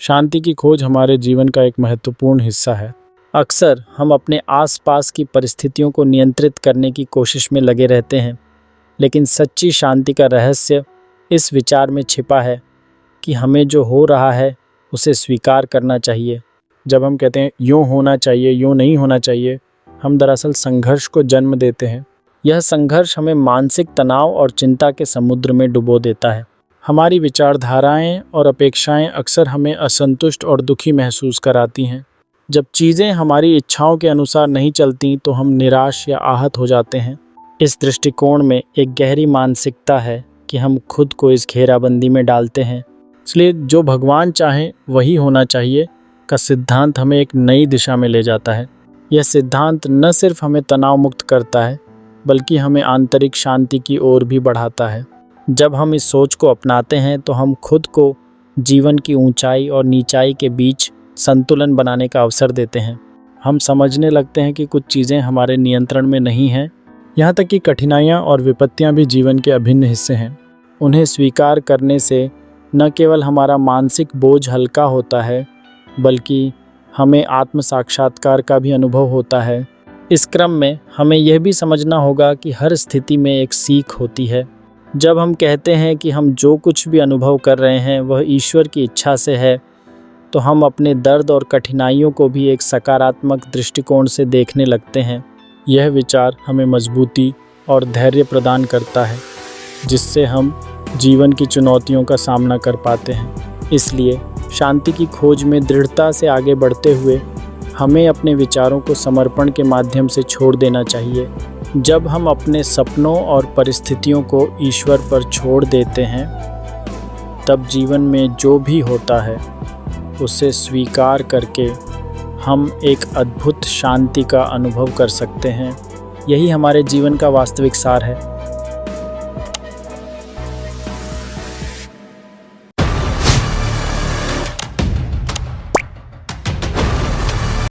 शांति की खोज हमारे जीवन का एक महत्वपूर्ण हिस्सा है। अक्सर हम अपने आसपास की परिस्थितियों को नियंत्रित करने की कोशिश में लगे रहते हैं, लेकिन सच्ची शांति का रहस्य इस विचार में छिपा है कि हमें जो हो रहा है उसे स्वीकार करना चाहिए। जब हम कहते हैं यूँ होना चाहिए, यूँ नहीं होना चाहिए, हम दरअसल संघर्ष को जन्म देते हैं। यह संघर्ष हमें मानसिक तनाव और चिंता के समुद्र में डुबो देता है। हमारी विचारधाराएं और अपेक्षाएं अक्सर हमें असंतुष्ट और दुखी महसूस कराती हैं। जब चीज़ें हमारी इच्छाओं के अनुसार नहीं चलती तो हम निराश या आहत हो जाते हैं। इस दृष्टिकोण में एक गहरी मानसिकता है कि हम खुद को इस घेराबंदी में डालते हैं। इसलिए जो भगवान चाहे वही होना चाहिए का सिद्धांत हमें एक नई दिशा में ले जाता है। यह सिद्धांत न सिर्फ हमें तनाव मुक्त करता है, बल्कि हमें आंतरिक शांति की ओर भी बढ़ाता है। जब हम इस सोच को अपनाते हैं तो हम खुद को जीवन की ऊंचाई और नीचाई के बीच संतुलन बनाने का अवसर देते हैं। हम समझने लगते हैं कि कुछ चीज़ें हमारे नियंत्रण में नहीं हैं, यहाँ तक कि कठिनाइयाँ और विपत्तियाँ भी जीवन के अभिन्न हिस्से हैं। उन्हें स्वीकार करने से न केवल हमारा मानसिक बोझ हल्का होता है, बल्कि हमें आत्म साक्षात्कार का भी अनुभव होता है। इस क्रम में हमें यह भी समझना होगा कि हर स्थिति में एक सीख होती है। जब हम कहते हैं कि हम जो कुछ भी अनुभव कर रहे हैं वह ईश्वर की इच्छा से है, तो हम अपने दर्द और कठिनाइयों को भी एक सकारात्मक दृष्टिकोण से देखने लगते हैं। यह विचार हमें मजबूती और धैर्य प्रदान करता है, जिससे हम जीवन की चुनौतियों का सामना कर पाते हैं। इसलिए शांति की खोज में दृढ़ता से आगे बढ़ते हुए हमें अपने विचारों को समर्पण के माध्यम से छोड़ देना चाहिए। जब हम अपने सपनों और परिस्थितियों को ईश्वर पर छोड़ देते हैं, तब जीवन में जो भी होता है उसे स्वीकार करके हम एक अद्भुत शांति का अनुभव कर सकते हैं। यही हमारे जीवन का वास्तविक सार है।